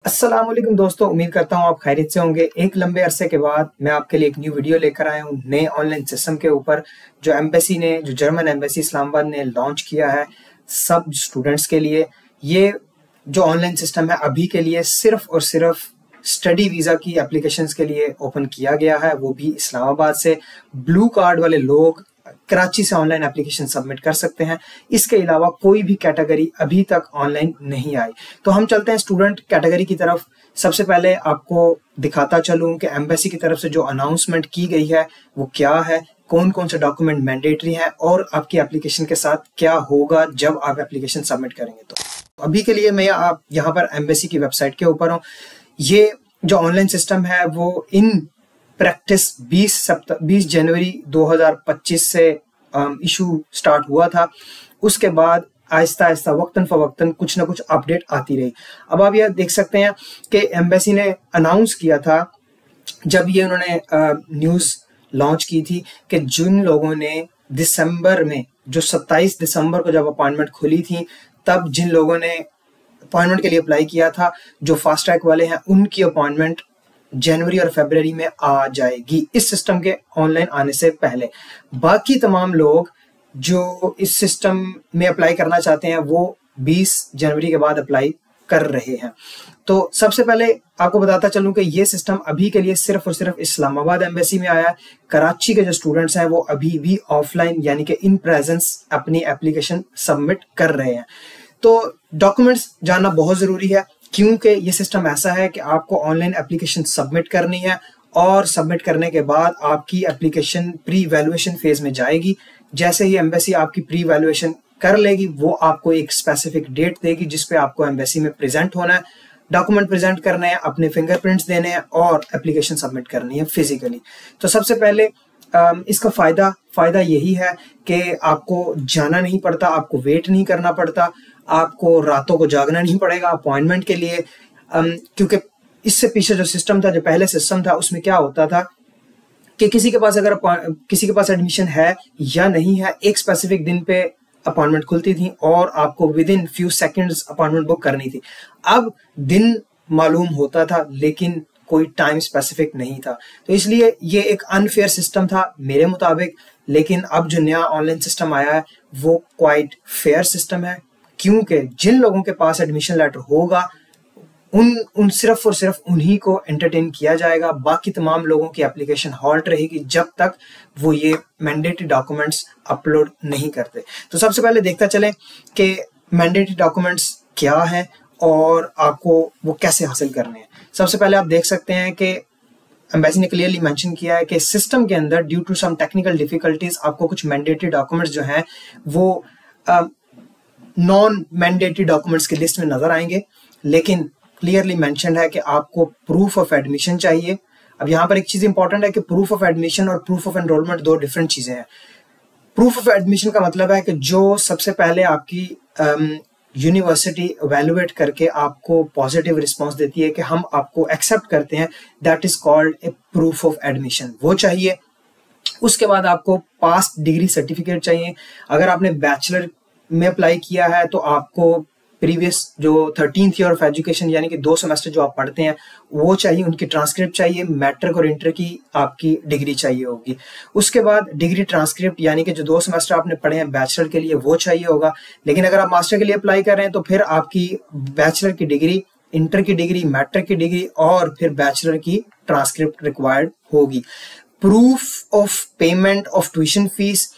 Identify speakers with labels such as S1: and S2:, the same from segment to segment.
S1: अस्सलाम वालेकुम दोस्तों, उम्मीद करता हूँ आप खैरियत से होंगे। एक लंबे अरसे के बाद मैं आपके लिए एक न्यू वीडियो लेकर आया हूँ नए ऑनलाइन सिस्टम के ऊपर जो एम्बेसी ने जो जर्मन एम्बेसी इस्लामाबाद ने लॉन्च किया है सब स्टूडेंट्स के लिए। ये जो ऑनलाइन सिस्टम है अभी के लिए सिर्फ और सिर्फ स्टडी वीज़ा की एप्लीकेशंस के लिए ओपन किया गया है, वो भी इस्लामाबाद से। ब्लू कार्ड वाले लोग कराची से ऑनलाइन एप्लीकेशन सबमिट कर सकते हैं। इसके अलावा कोई भी कैटेगरी अभी तक ऑनलाइन नहीं आई। तो हम चलते हैं स्टूडेंट कैटेगरी की तरफ। सबसे पहले आपको दिखाता चलूं कि एम्बेसी की तरफ से जो अनाउंसमेंट की गई है वो क्या है, कौन कौन से डॉक्यूमेंट मैंडेटरी हैं और आपकी एप्लीकेशन के साथ क्या होगा जब आप एप्लीकेशन सबमिट करेंगे। तो अभी के लिए मैं आप यहाँ पर एम्बेसी की वेबसाइट के ऊपर हूँ। ये जो ऑनलाइन सिस्टम है वो इन प्रैक्टिस 20 जनवरी 2025 से इशू स्टार्ट हुआ था। उसके बाद आहिस्ता आहिस्ता वक्तन फवक्तन कुछ ना कुछ अपडेट आती रही। अब आप यह देख सकते हैं कि एम्बेसी ने अनाउंस किया था जब ये उन्होंने न्यूज़ लॉन्च की थी कि जिन लोगों ने दिसंबर में जो 27 दिसंबर को जब अपॉइंटमेंट खुली थी तब जिन लोगों ने अपॉइंटमेंट के लिए अप्लाई किया था, जो फास्ट ट्रैक वाले हैं, उनकी अपॉइंटमेंट जनवरी और फरवरी में आ जाएगी इस सिस्टम के ऑनलाइन आने से पहले। बाकी तमाम लोग जो इस सिस्टम में अप्लाई करना चाहते हैं वो 20 जनवरी के बाद अप्लाई कर रहे हैं। तो सबसे पहले आपको बताता चलूं कि ये सिस्टम अभी के लिए सिर्फ और सिर्फ इस्लामाबाद एम्बेसी में आया है। कराची के जो स्टूडेंट्स हैं वो अभी भी ऑफलाइन यानी कि इन प्रेजेंस अपनी एप्लीकेशन सबमिट कर रहे हैं। तो डॉक्यूमेंट्स जानना बहुत ज़रूरी है क्योंकि ये सिस्टम ऐसा है कि आपको ऑनलाइन एप्लीकेशन सबमिट करनी है और सबमिट करने के बाद आपकी एप्लीकेशन प्री वैल्यूएशन फेज में जाएगी। जैसे ही एम्बेसी आपकी प्री वैल्यूएशन कर लेगी वो आपको एक स्पेसिफिक डेट देगी जिस पे आपको एम्बेसी में प्रेजेंट होना है, डॉक्यूमेंट प्रेजेंट करने हैं, अपने फिंगरप्रिंट्स देने हैं और एप्लीकेशन सबमिट करनी है फिजिकली। तो सबसे पहले इसका फ़ायदा यही है कि आपको जाना नहीं पड़ता, आपको वेट नहीं करना पड़ता, आपको रातों को जागना नहीं पड़ेगा अपॉइंटमेंट के लिए। क्योंकि इससे पीछे जो सिस्टम था, जो पहले सिस्टम था, उसमें क्या होता था कि किसी के पास एडमिशन है या नहीं है, एक स्पेसिफिक दिन पे अपॉइंटमेंट खुलती थी और आपको with in few seconds appointment book करनी थी। अब दिन मालूम होता था लेकिन कोई टाइम स्पेसिफिक नहीं था। तो इसलिए ये एक अनफेयर सिस्टम था मेरे मुताबिक। लेकिन अब जो नया ऑनलाइन सिस्टम आया है वो क्वाइट फेयर सिस्टम है क्योंकि जिन लोगों के पास एडमिशन लेटर होगा उन सिर्फ और सिर्फ उन्हीं को एंटरटेन किया जाएगा। बाकी तमाम लोगों की एप्लीकेशन हॉल्ट रहेगी जब तक वो ये मैंडेटरी डॉक्यूमेंट्स अपलोड नहीं करते। तो सबसे पहले देखता चलें कि मैंडेटरी डॉक्यूमेंट्स क्या हैं और आपको वो कैसे हासिल करने हैं। सबसे पहले आप देख सकते हैं कि एम्बेसी ने क्लियरली मेंशन किया है कि सिस्टम के अंदर due to some technical difficulties आपको कुछ मैंडेटरी डॉक्यूमेंट्स जो हैं वो नॉन मैंडेटरी डॉक्यूमेंट्स की लिस्ट में नजर आएंगे, लेकिन क्लियरली मेंशन है कि आपको प्रूफ ऑफ एडमिशन चाहिए। अब यहाँ पर एक चीज इंपॉर्टेंट है कि प्रूफ ऑफ एडमिशन और प्रूफ ऑफ एनरोलमेंट दो डिफरेंट चीजें हैं। प्रूफ ऑफ एडमिशन का मतलब है कि जो सबसे पहले आपकी यूनिवर्सिटी एवेलुएट करके आपको पॉजिटिव रिस्पांस देती है कि हम आपको एक्सेप्ट करते हैं, that is called a proof of admission, वो चाहिए। उसके बाद आपको पास्ट डिग्री सर्टिफिकेट चाहिए। अगर आपने बैचलर में अप्लाई किया है तो आपको प्रीवियस जो 13th ईयर ऑफ एजुकेशन यानी कि 2 सेमेस्टर जो आप पढ़ते हैं वो चाहिए, उनकी ट्रांसक्रिप्ट चाहिए, मैट्रिक और इंटर की आपकी डिग्री चाहिए होगी। उसके बाद डिग्री ट्रांसक्रिप्ट यानी कि जो 2 सेमेस्टर आपने पढ़े हैं बैचलर के लिए वो चाहिए होगा। लेकिन अगर आप मास्टर के लिए अप्लाई कर रहे हैं तो फिर आपकी बैचलर की डिग्री, इंटर की डिग्री, मैट्रिक की डिग्री और फिर बैचलर की ट्रांसक्रिप्ट रिक्वायर्ड होगी। Proof of payment of tuition fees,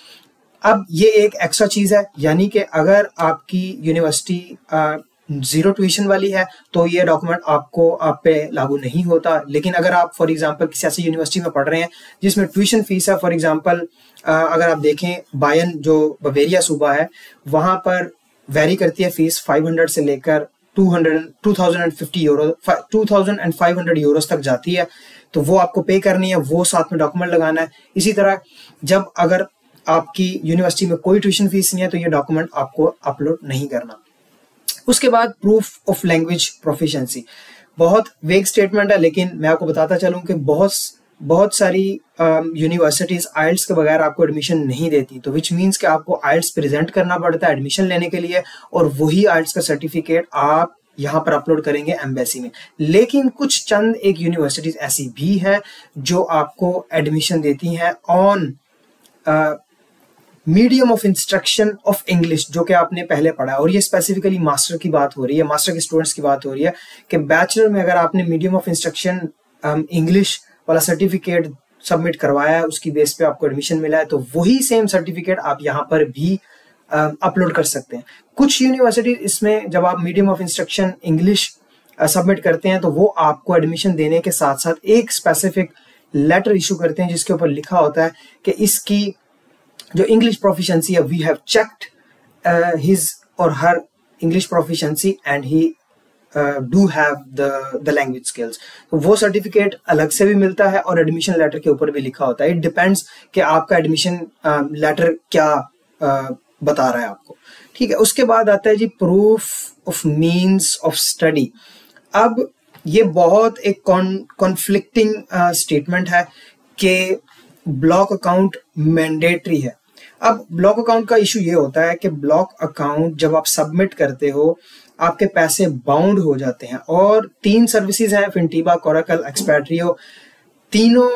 S1: अब ये एक एक्स्ट्रा चीज है, यानी कि अगर आपकी यूनिवर्सिटी जीरो ट्यूशन वाली है तो ये डॉक्यूमेंट आपको आप पे लागू नहीं होता। लेकिन अगर आप फॉर एग्जांपल किसी ऐसी यूनिवर्सिटी में पढ़ रहे हैं जिसमें ट्यूशन फीस है, फॉर एग्जांपल अगर आप देखें बायन जो बवेरिया सूबा है वहां पर वेरी करती है फीस 500 से लेकर 2050 यूरो 2500 यूरोस तक जाती है। तो वो आपको पे करनी है, वो साथ में डॉक्यूमेंट लगाना है। इसी तरह जब अगर आपकी यूनिवर्सिटी में कोई ट्यूशन फीस नहीं है तो ये डॉक्यूमेंट आपको अपलोड नहीं करना। उसके बाद प्रूफ ऑफ लैंग्वेज प्रोफिशिएंसी, बहुत वेग स्टेटमेंट है लेकिन मैं आपको बताता चलूं कि बहुत सारी यूनिवर्सिटीज आइल्स के बगैर आपको एडमिशन नहीं देती। तो विच मीन्स कि आपको आइल्स प्रेजेंट करना पड़ता है एडमिशन लेने के लिए और वही आइल्स का सर्टिफिकेट आप यहाँ पर अपलोड करेंगे एम्बेसी में। लेकिन कुछ चंद एक यूनिवर्सिटीज ऐसी भी हैं जो आपको एडमिशन देती हैं on medium of instruction of English, जो कि आपने पहले पढ़ा है। और ये स्पेसिफिकली मास्टर की बात हो रही है, मास्टर के स्टूडेंट्स की बात हो रही है कि बैचलर में अगर आपने मीडियम ऑफ इंस्ट्रक्शन इंग्लिश वाला सर्टिफिकेट सबमिट करवाया है, उसकी बेस पे आपको एडमिशन मिला है, तो वही सेम सर्टिफिकेट आप यहाँ पर भी अपलोड कर सकते हैं। कुछ यूनिवर्सिटी इसमें जब आप medium of instruction English submit करते हैं तो वो आपको एडमिशन देने के साथ साथ एक स्पेसिफिक लेटर इशू करते हैं जिसके ऊपर लिखा होता है कि इसकी जो इंग्लिश प्रोफिशिएंसी है, वी हैव चेक्ड हिज और हर English proficiency and he do have the language skills. तो वो सर्टिफिकेट अलग से भी मिलता है और एडमिशन लेटर के ऊपर भी लिखा होता है। इट डिपेंड्स कि आपका एडमिशन लेटर क्या बता रहा है आपको, ठीक है। उसके बाद आता है जी proof of means of study. अब ये बहुत एक कॉन्फ्लिक्टिंग स्टेटमेंट है कि ब्लॉक अकाउंट मैंडेटरी है। अब ब्लॉक अकाउंट का इशू ये होता है कि ब्लॉक अकाउंट जब आप सबमिट करते हो आपके पैसे बाउंड हो जाते हैं। और 3 सर्विसेज हैं, फिनटीबा, कोरेकल, एक्सपैट्रियो। तीनों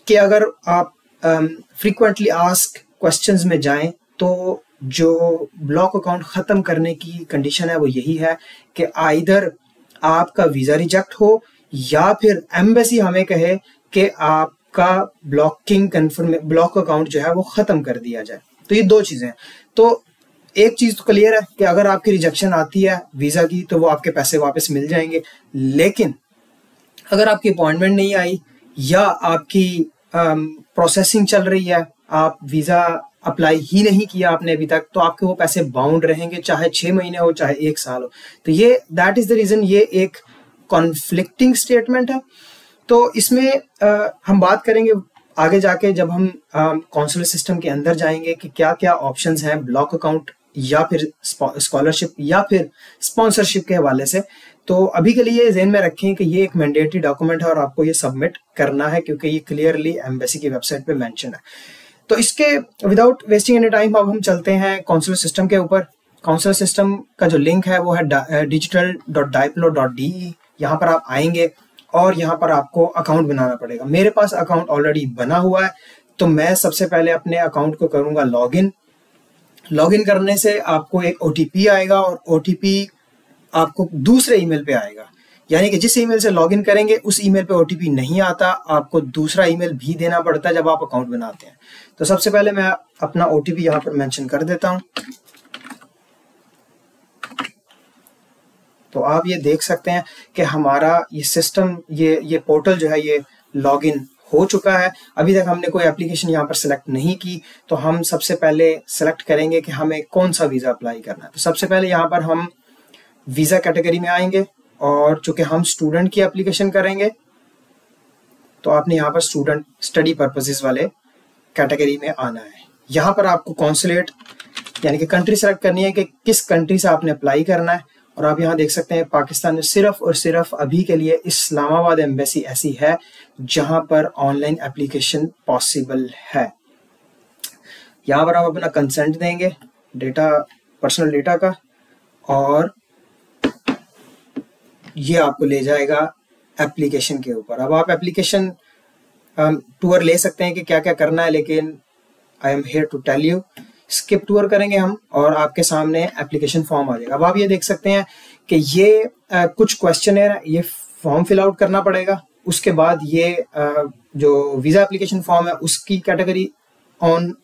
S1: के अगर आप फ्रीक्वेंटली आस्क क्वेश्चंस में जाएं तो जो ब्लॉक अकाउंट ख़त्म करने की कंडीशन है वो यही है कि आइदर आपका वीज़ा रिजेक्ट हो या फिर एम्बेसी हमें कहे कि आपका ब्लॉक अकाउंट जो है वो ख़त्म कर दिया जाए। तो ये 2 चीज़ें हैं। तो एक चीज़ तो क्लियर है कि अगर आपकी रिजेक्शन आती है वीज़ा की तो वो आपके पैसे वापस मिल जाएंगे। लेकिन अगर आपकी अपॉइंटमेंट नहीं आई या आपकी प्रोसेसिंग चल रही है, आप वीज़ा अप्लाई ही नहीं किया आपने अभी तक, तो आपके वो पैसे बाउंड रहेंगे, चाहे 6 महीने हो चाहे 1 साल हो। तो ये दैट इज़ द रीज़न ये एक कॉन्फ्लिक्टिंग स्टेटमेंट है। तो इसमें हम बात करेंगे आगे जाके जब हम कॉन्सुलर सिस्टम के अंदर जाएंगे कि क्या क्या ऑप्शंस हैं ब्लॉक अकाउंट या फिर स्कॉलरशिप या फिर स्पॉन्सरशिप के हवाले से। तो अभी के लिए ज़हन में रखें कि ये एक मैंडेटरी डॉक्यूमेंट है और आपको ये सबमिट करना है क्योंकि ये क्लियरली एम्बेसी की वेबसाइट पे मेंशन है। तो इसके विदाउट वेस्टिंग एनी टाइम अब हम चलते हैं कॉन्सुलर सिस्टम के ऊपर। कॉन्सुलर सिस्टम का जो लिंक है वो है digital.diplo.de। यहाँ पर आप आएंगे और यहाँ पर आपको अकाउंट बनाना पड़ेगा। मेरे पास अकाउंट ऑलरेडी बना हुआ है तो मैं सबसे पहले अपने अकाउंट को करूँगा लॉगिन। लॉगिन करने से आपको एक OTP आएगा और OTP आपको दूसरे ईमेल पे आएगा, यानी कि जिस ईमेल से लॉगिन करेंगे उस ईमेल पे OTP नहीं आता, आपको दूसरा ईमेल भी देना पड़ता है जब आप अकाउंट बनाते हैं। तो सबसे पहले मैं अपना OTP यहाँ पर मेंशन कर देता हूँ। तो आप ये देख सकते हैं कि हमारा ये सिस्टम ये पोर्टल जो है ये लॉगिन हो चुका है। अभी तक हमने कोई एप्लीकेशन यहाँ पर सिलेक्ट नहीं की, तो हम सबसे पहले सेलेक्ट करेंगे कि हमें कौन सा वीज़ा अप्लाई करना है। तो सबसे पहले यहाँ पर हम वीज़ा कैटेगरी में आएंगे और चूंकि हम स्टूडेंट की एप्लीकेशन करेंगे तो आपने यहाँ पर स्टूडेंट स्टडी पर्पसेस वाले कैटेगरी में आना है। यहाँ पर आपको कॉन्सुलेट यानी कि कंट्री सेलेक्ट करनी है कि किस कंट्री से आपने अप्लाई करना है। और आप यहाँ देख सकते हैं पाकिस्तान में सिर्फ और सिर्फ अभी के लिए इस्लामाबाद एम्बेसी ऐसी है जहाँ पर ऑनलाइन एप्लीकेशन पॉसिबल है। यहाँ पर आप अपना कंसेंट देंगे डेटा, पर्सनल डेटा का, और ये आपको ले जाएगा एप्लीकेशन के ऊपर। अब आप एप्लीकेशन टूर ले सकते हैं कि क्या क्या करना है, लेकिन I am here to tell you. Skip tour करेंगे हम और आपके सामने एप्लीकेशन फॉर्म आ जाएगा। अब आप ये देख सकते हैं कि ये कुछ क्वेश्चनर है, ये फॉर्म फिल आउट करना पड़ेगा। उसके बाद ये जो वीज़ा एप्लीकेशन फॉर्म है उसकी कैटेगरी ऑन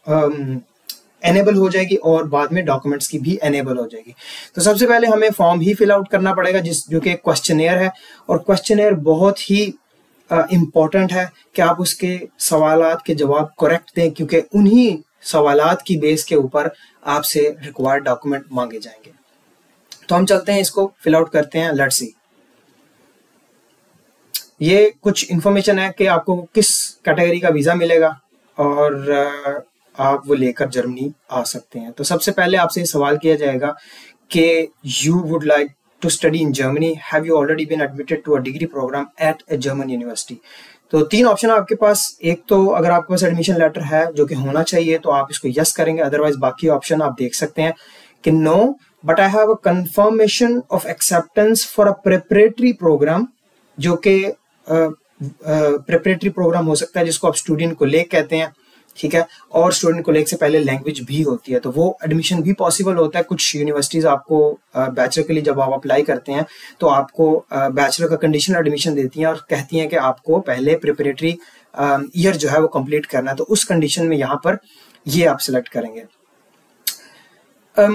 S1: एनेबल हो जाएगी और बाद में डॉक्यूमेंट्स की भी एनेबल हो जाएगी। तो सबसे पहले हमें फॉर्म ही फिल आउट करना पड़ेगा जो कि क्वेश्चनर है, और क्वेश्चनर बहुत ही इम्पॉर्टेंट है कि आप उसके सवालात के जवाब करेक्ट दें, क्योंकि उन्हीं सवालात की बेस के ऊपर आपसे रिक्वायर्ड डॉक्यूमेंट मांगे जाएंगे। तो हम चलते हैं, इसको फिल आउट करते हैं। लेट्स सी, ये कुछ इंफॉर्मेशन है कि आपको किस कैटेगरी का वीज़ा मिलेगा और आप वो लेकर जर्मनी आ सकते हैं। तो सबसे पहले आपसे सवाल किया जाएगा कि you would like to study in Germany, have you already been admitted to a degree programme at a German university. तो 3 ऑप्शन है आपके पास। एक तो अगर आपके पास एडमिशन लेटर है जो कि होना चाहिए तो आप इसको यस करेंगे, अदरवाइज बाकी ऑप्शन आप देख सकते हैं कि no but I have a confirmation of acceptance for a preparatory programme, जो कि प्रिपरेटरी प्रोग्राम हो सकता है जिसको आप स्टूडेंट कोलेग कहते हैं, ठीक है, और स्टूडेंट कोलेग से पहले लैंग्वेज भी होती है, तो वो एडमिशन भी पॉसिबल होता है। कुछ यूनिवर्सिटीज आपको बैचलर के लिए जब आप अप्लाई करते हैं तो आपको बैचलर का कंडीशनल एडमिशन देती हैं और कहती हैं कि आपको पहले प्रिपरेटरी ईयर जो है वो कंप्लीट करना है, तो उस कंडीशन में यहाँ पर ये आप सिलेक्ट करेंगे।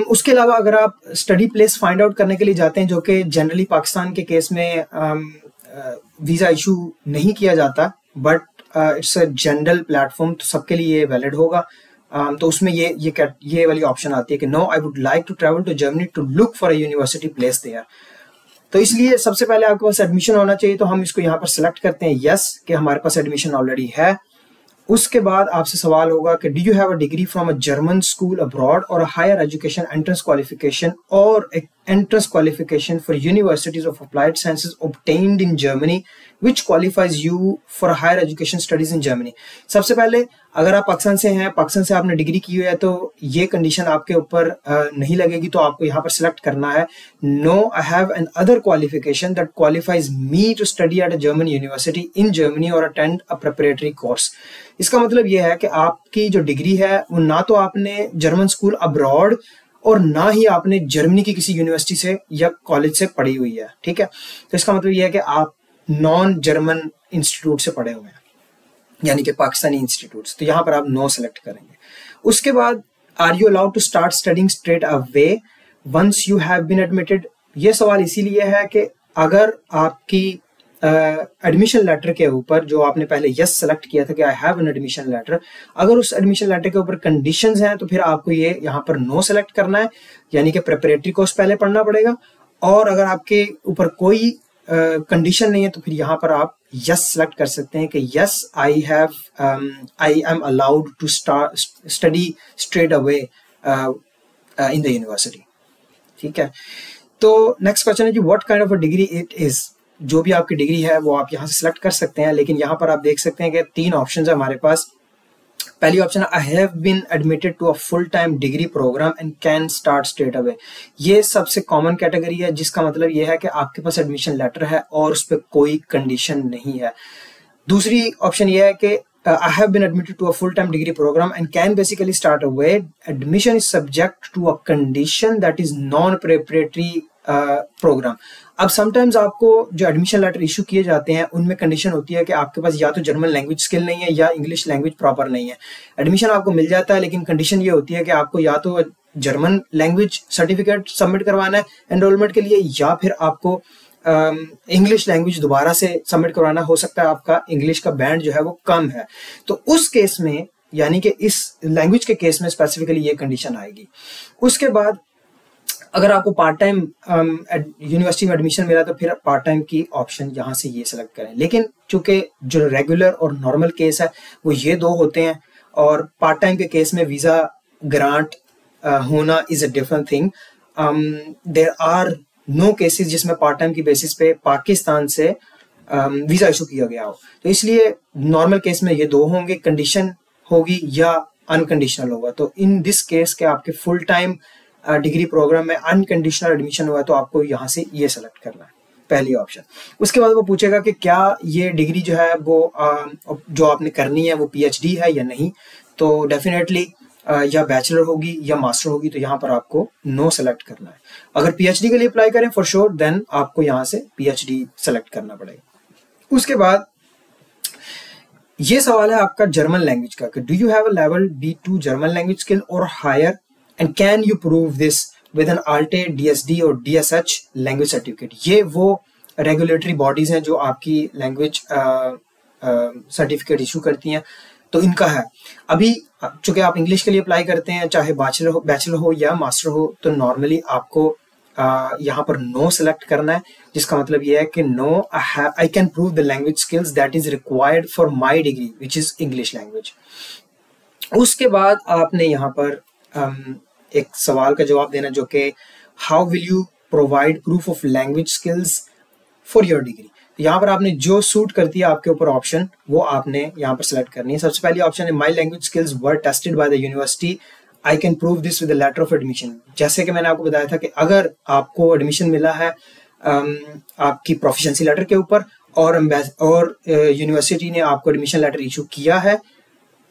S1: उसके अलावा अगर आप स्टडी प्लेस फाइंड आउट करने के लिए जाते हैं, जो कि जनरली पाकिस्तान के केस में वीज़ा इशू नहीं किया जाता, but it's a general platform, तो सबके लिए ये वैलिड होगा। तो उसमें ये वाली ऑप्शन आती है कि no I would like to travel to Germany to look for a university place there. तो इसलिए सबसे पहले आपके पास एडमिशन होना चाहिए, तो हम इसको यहाँ पर सिलेक्ट करते हैं यस कि हमारे पास एडमिशन ऑलरेडी है। उसके बाद आपसे सवाल होगा कि do you have a degree from a German school abroad और a higher education entrance qualification और entrance qualification for universities of applied sciences obtained in Germany which qualifies you for higher education studies in Germany. सबसे पहले अगर आप पाकिस्तान से हैं, पाकिस्तान से आपने डिग्री की हुई है, तो ये कंडीशन आपके ऊपर नहीं लगेगी, तो आपको यहाँ पर सिलेक्ट करना है no I have another qualification that qualifies me to study at a German university in Germany और अटेंड अ प्रिपरेटरी कोर्स। इसका मतलब ये है कि आपकी जो डिग्री है वो ना तो आपने जर्मन स्कूल अब्रॉड और ना ही आपने जर्मनी की किसी यूनिवर्सिटी से या कॉलेज से पढ़ी हुई है, ठीक है। तो इसका मतलब ये है कि आप नॉन जर्मन इंस्टीट्यूट से पढ़े हुए हैं, यानी कि पाकिस्तानी इंस्टीट्यूट्स, तो यहाँ पर आप नो सेलेक्ट करेंगे। उसके बाद are you allowed to start studying straight away once you have been admitted. ये सवाल इसीलिए है कि अगर आपकी एडमिशन लेटर के ऊपर जो आपने पहले यस सेलेक्ट किया था कि I have an admission letter, अगर उस एडमिशन लेटर के ऊपर कंडीशंस हैं तो फिर आपको ये यहाँ पर नो सेलेक्ट करना है, यानी कि प्रिपरेटरी कोर्स पहले पढ़ना पड़ेगा। और अगर आपके ऊपर कोई कंडीशन नहीं है तो फिर यहाँ पर आप यस सेलेक्ट कर सकते हैं कि yes I am allowed to study straight away in the university, ठीक है। तो नेक्स्ट क्वेश्चन है कि what kind of a degree it is. जो भी आपकी डिग्री है वो आप यहाँ से सिलेक्ट कर सकते हैं, लेकिन यहाँ पर आप देख सकते हैं कि 3 ऑप्शंस है हमारे पास। पहली ऑप्शन है I have been admitted to a full time degree programme and can start straight away. ये सबसे कॉमन कैटेगरी है, जिसका मतलब ये है कि आपके पास एडमिशन लेटर है और उस पर कोई कंडीशन नहीं है। दूसरी ऑप्शन ये है कि I have been admitted to a full-time degree program and can basically start away. Admission is subject to a condition that is non-preparatory program. अब समटाइम्स आपको जो एडमिशन लेटर इशू किए जाते हैं उनमें कंडीशन होती है कि आपके पास या तो जर्मन लैंग्वेज स्किल नहीं है या इंग्लिश लैंग्वेज प्रॉपर नहीं है। एडमिशन आपको मिल जाता है, लेकिन कंडीशन ये होती है कि आपको या तो जर्मन लैंग्वेज सर्टिफिकेट सबमिट करवाना है एनरोलमेंट के लिए, या फिर आपको इंग्लिश लैंग्वेज दोबारा से सबमिट करवाना। हो सकता है आपका इंग्लिश का बैंड जो है वो कम है, तो उस केस में, यानी कि इस लैंग्वेज के केस में स्पेसिफिकली ये कंडीशन आएगी। उसके बाद अगर आपको पार्ट टाइम यूनिवर्सिटी में एडमिशन मिला तो फिर पार्ट टाइम की ऑप्शन यहाँ से ये सेलेक्ट करें। लेकिन चूंकि जो रेगुलर और नॉर्मल केस है वो ये 2 होते हैं, और पार्ट टाइम के केस में वीज़ा ग्रांट होना is a different thing. There are no cases जिसमें पार्ट टाइम की बेसिस पे पाकिस्तान से वीज़ा इशू किया गया हो, तो इसलिए नॉर्मल केस में ये 2 होंगे, कंडीशन होगी या अनकंडीशनल होगा। तो इन दिस केस के आपके फुल टाइम डिग्री प्रोग्राम में अनकंडीशनल एडमिशन हुआ है तो आपको यहाँ से ये सेलेक्ट करना है, पहली ऑप्शन। उसके बाद वो पूछेगा कि क्या ये डिग्री जो है वो जो आपने करनी है वो PhD है या नहीं, तो डेफिनेटली या बैचलर होगी या मास्टर होगी, तो यहाँ पर आपको नो सेलेक्ट करना है। अगर PhD के लिए अप्लाई करें फॉर श्योर देन आपको यहाँ से PhD सेलेक्ट करना पड़ेगा। उसके बाद ये सवाल है आपका जर्मन लैंग्वेज का कि do you have a level B2 German language skill और higher and can you prove this with an ALTE DSD और DSH लैंग्वेज सर्टिफिकेट। ये वो रेगुलेटरी बॉडीज हैं जो आपकी लैंग्वेज सर्टिफिकेट इशू करती हैं, तो इनका है। अभी चूंकि आप इंग्लिश के लिए अप्लाई करते हैं, चाहे बैचलर हो या मास्टर हो, तो नॉर्मली आपको यहाँ पर नो सेलेक्ट करना है, जिसका मतलब ये है कि no I can prove the language skills that is required for my degree which is English language. उसके बाद आपने यहाँ पर एक सवाल का जवाब देना जो कि how will you provide proof of language skills for your degree. यहाँ पर आपने जो सूट करती है आपके ऊपर ऑप्शन, वो आपने यहाँ पर सेलेक्ट करनी है। सबसे पहली ऑप्शन है my language skills were tested by the university I can prove this with letter of admission. जैसे कि मैंने आपको बताया था कि अगर आपको एडमिशन मिला है आपकी प्रोफिशिएंसी लेटर के ऊपर और यूनिवर्सिटी ने आपको एडमिशन लेटर इशू किया है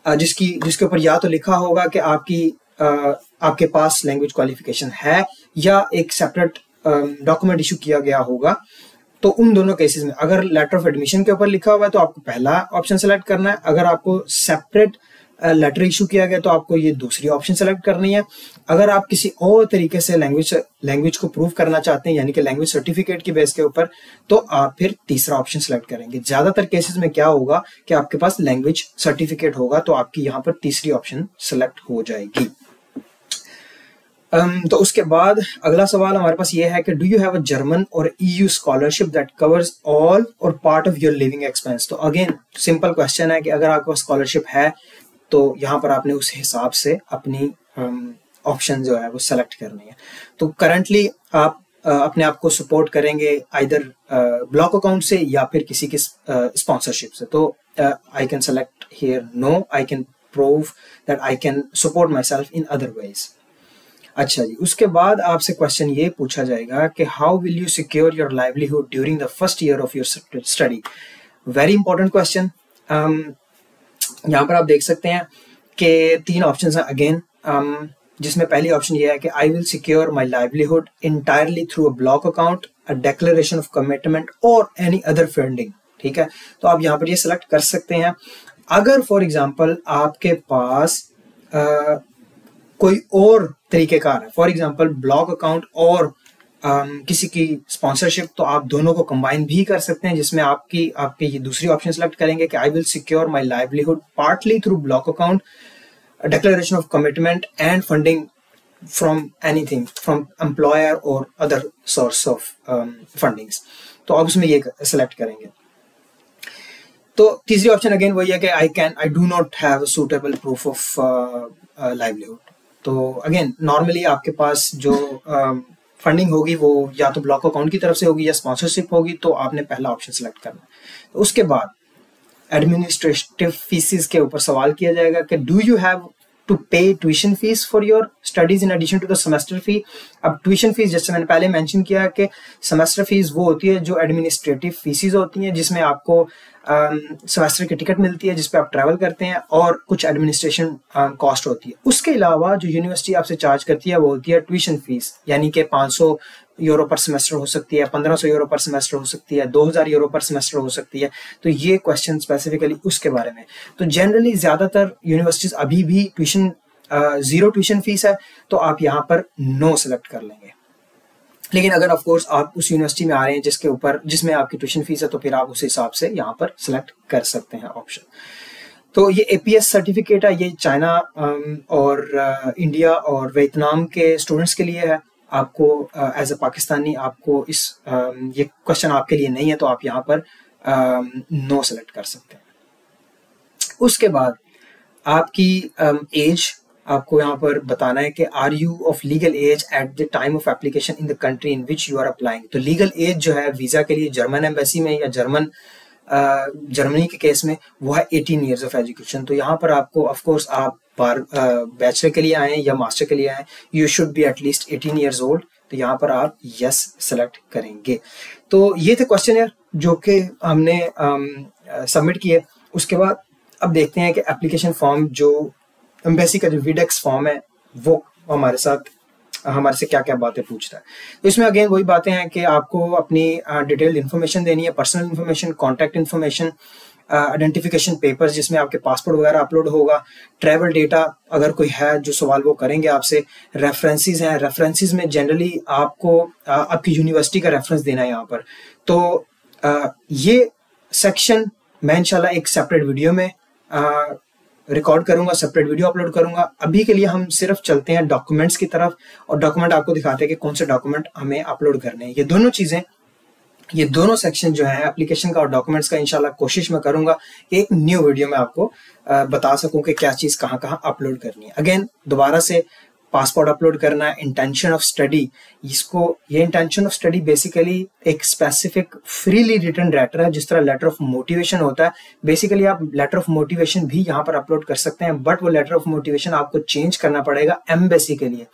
S1: जिसके ऊपर या तो लिखा होगा कि आपके पास लैंग्वेज क्वालिफिकेशन है या एक सेपरेट डॉक्यूमेंट इशू किया गया होगा, तो उन दोनों केसेस में अगर लेटर ऑफ एडमिशन के ऊपर लिखा हुआ है तो आपको पहला ऑप्शन सेलेक्ट करना है। अगर आपको सेपरेट लेटर इशू किया गया तो आपको ये दूसरी ऑप्शन सेलेक्ट करनी है। अगर आप किसी और तरीके से लैंग्वेज को प्रूव करना चाहते हैं यानी कि लैंग्वेज सर्टिफिकेट की बेस के ऊपर, तो आप फिर तीसरा ऑप्शन सेलेक्ट करेंगे। ज्यादातर केसेस में क्या होगा कि आपके पास लैंग्वेज सर्टिफिकेट होगा तो आपकी यहाँ पर तीसरी ऑप्शन सेलेक्ट हो जाएगी। तो उसके बाद अगला सवाल हमारे पास ये है कि do you have a German और EU scholarship that covers all और part of your living expense. तो अगेन सिंपल क्वेश्चन है कि अगर आपको स्कॉलरशिप है तो यहाँ पर आपने उस हिसाब से अपनी ऑप्शन जो है वो सेलेक्ट करनी है। तो करंटली आप अपने आप को सपोर्ट करेंगे आइदर ब्लॉक अकाउंट से या फिर किसी की स्पॉन्सरशिप से। तो I can select here no, I can prove that I can support myself in other ways. अच्छा जी, उसके बाद आपसे क्वेश्चन ये पूछा जाएगा कि how will you secure your livelihood during the first year of your study. Very important question. यहाँ पर आप देख सकते हैं कि तीन ऑप्शंस हैं अगेन, जिसमें पहली ऑप्शन ये है कि I will secure my livelihood entirely through a block account, a declaration of commitment और एनी अदर फंडिंग। ठीक है, तो आप यहाँ पर ये सिलेक्ट कर सकते हैं। अगर फॉर एग्जाम्पल आपके पास कोई और तरीकेकार है, फॉर एग्जाम्पल ब्लॉक अकाउंट और किसी की स्पॉन्सरशिप, तो आप दोनों को कंबाइन भी कर सकते हैं, जिसमें आपकी ये दूसरी ऑप्शन सेलेक्ट करेंगे कि I will secure my livelihood partly through block account, declaration of commitment and funding from anything from employer और अदर सोर्स ऑफ फंडिंग्स। तो आप उसमें ये सेलेक्ट करेंगे। तो तीसरी ऑप्शन अगेन वही है कि I do not have suitable proof of livelihood. तो अगेन नॉर्मली आपके पास जो फंडिंग होगी वो या तो ब्लॉक अकाउंट की तरफ से होगी या स्पॉन्सरशिप होगी, तो आपने पहला ऑप्शन सेलेक्ट करना है। तो उसके बाद एडमिनिस्ट्रेटिव फीसिस के ऊपर सवाल किया जाएगा कि do you have to pay tuition fees for your studies in addition to the semester fee. अब ट्यूशन फीस जैसे मैंने पहले मेंशन किया कि सेमेस्टर फीस वो होती है जो एडमिनिस्ट्रेटिव फीसिस होती हैं, जिसमें आपको सेमेस्टर की टिकट मिलती है जिसपे आप ट्रैवल करते हैं और कुछ एडमिनिस्ट्रेशन कॉस्ट होती है। उसके अलावा जो यूनिवर्सिटी आपसे चार्ज करती है वो होती है ट्यूशन फीस, यानी कि 500 यूरो पर सेमेस्टर हो सकती है, 1500 यूरो पर सेमेस्टर हो सकती है, 2000 यूरो पर सेमेस्टर हो सकती है। तो ये क्वेश्चन स्पेसिफिकली उसके बारे में। तो जनरली ज्यादातर यूनिवर्सिटीज अभी भी जीरो ट्यूशन फीस है, तो आप यहाँ पर नो सेलेक्ट कर लेंगे। लेकिन अगर ऑफ कोर्स आप उस यूनिवर्सिटी में आ रहे हैं जिसमें आपकी ट्यूशन फीस है, तो फिर आप उस हिसाब से यहाँ पर सिलेक्ट कर सकते हैं ऑप्शन। तो ये APS सर्टिफिकेट है, ये चाइना और इंडिया और वियतनाम के स्टूडेंट्स के लिए है। आपको एज अ पाकिस्तानी आपको ये क्वेश्चन आपके लिए नहीं है, तो आप यहाँ पर नो सेलेक्ट कर सकते हैं। उसके बाद आपकी एज आपको यहाँ पर बताना है कि are you of legal age at the time of application in the country in which you are applying. तो लीगल एज जो है वीजा के लिए जर्मन एम्बेसी में या जर्मनी के केस में वो है 18 ईयर्स ऑफ एजुकेशन। तो यहाँ पर आपको ऑफ कोर्स आप बैचलर के लिए आए या मास्टर के लिए आए, you should be at least 18 years old. तो यहाँ पर आप यस सेलेक्ट करेंगे। तो ये थे क्वेश्चन जो कि हमने सबमिट किए। उसके बाद अब देखते हैं कि एप्लीकेशन फॉर्म जो एम्बेसी का जो विडेक्स फॉर्म है वो हमारे से क्या क्या बातें पूछता है। तो इसमें अगेन वही बातें हैं कि आपको अपनी डिटेल्ड इन्फॉर्मेशन देनी है, personal information, contact information, identification papers जिसमें आपके पासपोर्ट वगैरह अपलोड होगा, ट्रैवल डेटा अगर कोई है जो सवाल वो करेंगे आपसे, रेफरेंसेस हैं, रेफरेंसेस में जनरली आपको आपकी यूनिवर्सिटी का रेफरेंस देना है यहाँ पर। तो ये सेक्शन मैं इंशाल्लाह एक सेपरेट वीडियो में रिकॉर्ड करूंगा, सेपरेट वीडियो अपलोड करूंगा। अभी के लिए हम सिर्फ चलते हैं डॉक्यूमेंट्स की तरफ, और डॉक्यूमेंट आपको दिखाते हैं कि कौन से डॉक्यूमेंट हमें अपलोड करने हैं। ये दोनों सेक्शन जो है एप्लीकेशन का और डॉक्यूमेंट्स का, इंशाल्लाह कोशिश मैं करूंगा कि एक न्यू वीडियो में आपको बता सकूं कि क्या चीज कहाँ कहाँ अपलोड करनी है। अगेन दोबारा से पासपोर्ट अपलोड करना है, इंटेंशन ऑफ स्टडी। ये इंटेंशन ऑफ स्टडी बेसिकली एक स्पेसिफिक फ्रीली रिटन लेटर है, जिस तरह लेटर ऑफ मोटिवेशन होता है। बेसिकली आप लेटर ऑफ मोटिवेशन भी यहाँ पर अपलोड कर सकते हैं, बट वो लेटर ऑफ मोटिवेशन आपको चेंज करना पड़ेगा एम्बेसी के लिए।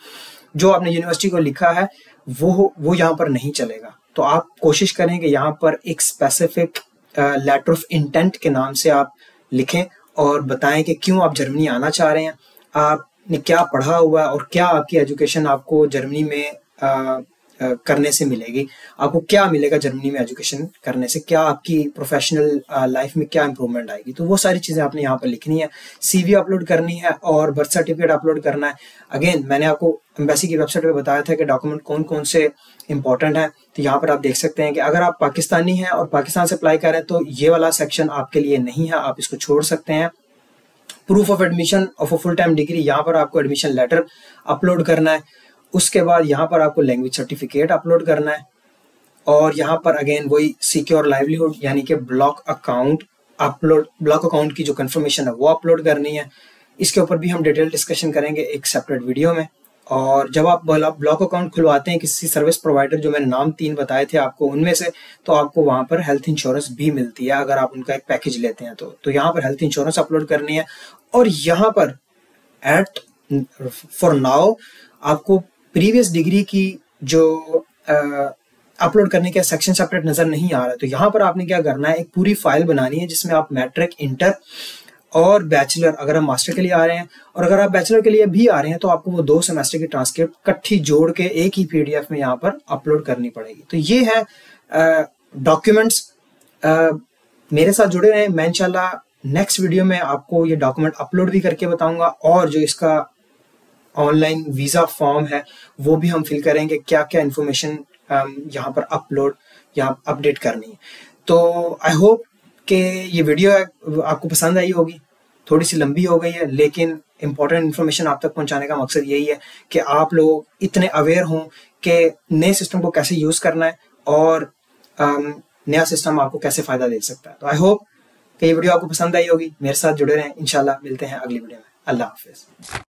S1: जो आपने यूनिवर्सिटी को लिखा है वो यहाँ पर नहीं चलेगा। तो आप कोशिश करें कि यहाँ पर एक स्पेसिफिक लेटर ऑफ इंटेंट के नाम से आप लिखें और बताएं कि क्यों आप जर्मनी आना चाह रहे हैं, आपने क्या पढ़ा हुआ है और क्या आपकी एजुकेशन आपको जर्मनी में करने से मिलेगी, आपको क्या मिलेगा जर्मनी में एजुकेशन करने से, क्या आपकी प्रोफेशनल लाइफ में क्या इंप्रूवमेंट आएगी। तो वो सारी चीज़ें आपने यहाँ पर लिखनी है, CV अपलोड करनी है और बर्थ सर्टिफिकेट अपलोड करना है। अगेन मैंने आपको एम्बेसी की वेबसाइट पे बताया था कि डॉक्यूमेंट कौन कौन से इंपॉर्टेंट हैं। तो यहाँ पर आप देख सकते हैं कि अगर आप पाकिस्तानी हैं और पाकिस्तान से अप्लाई कर रहे हैं तो ये वाला सेक्शन आपके लिए नहीं है, आप इसको छोड़ सकते हैं। Proof of admission of a full time degree, यहाँ पर आपको एडमिशन लेटर अपलोड करना है। उसके बाद यहाँ पर आपको लैंग्वेज सर्टिफिकेट अपलोड करना है और यहाँ पर अगेन वही सिक्योर लाइवलीहुड यानी कि ब्लॉक अकाउंट की जो कंफर्मेशन है वो अपलोड करनी है। इसके ऊपर भी हम डिटेल डिस्कशन करेंगे एक सेपरेट वीडियो में। और जब आप ब्लॉक अकाउंट खुलवाते हैं किसी सर्विस प्रोवाइडर, जो मैंने नाम 3 बताए थे आपको उनमें से, तो आपको वहाँ पर हेल्थ इंश्योरेंस भी मिलती है अगर आप उनका एक पैकेज लेते हैं। तो यहाँ पर हेल्थ इंश्योरेंस अपलोड करनी है और यहाँ पर फॉर नाउ आपको प्रीवियस डिग्री की जो अपलोड करने का सेक्शन सेपरेट नजर नहीं आ रहा है। तो यहाँ पर आपने क्या करना है, एक पूरी फाइल बनानी है जिसमें आप मैट्रिक, इंटर और बैचलर, अगर हम मास्टर के लिए आ रहे हैं और अगर आप बैचलर के लिए भी आ रहे हैं तो आपको वो 2 सेमेस्टर की ट्रांसक्रिप्ट इकट्ठी जोड़ के एक ही PDF में यहाँ पर अपलोड करनी पड़ेगी। तो ये है डॉक्यूमेंट्स। मेरे साथ जुड़े रहें, मैं इंशाल्लाह नेक्स्ट वीडियो में आपको ये डॉक्यूमेंट अपलोड भी करके बताऊंगा और जो इसका ऑनलाइन वीज़ा फॉर्म है वो भी हम फिल करेंगे, क्या क्या इन्फॉर्मेशन यहाँ पर अपलोड या अपडेट करनी है। तो आई होप कि ये वीडियो आपको पसंद आई होगी। थोड़ी सी लंबी हो गई है लेकिन इंपॉर्टेंट इन्फॉर्मेशन आप तक पहुंचाने का मकसद यही है कि आप लोग इतने अवेयर हों कि नए सिस्टम को कैसे यूज़ करना है और नया सिस्टम आपको कैसे फ़ायदा दे सकता है। तो आई होप कि ये वीडियो आपको पसंद आई होगी। मेरे साथ जुड़े रहें, इंशाल्लाह मिलते हैं अगली वीडियो में। अल्लाह हाफिज़।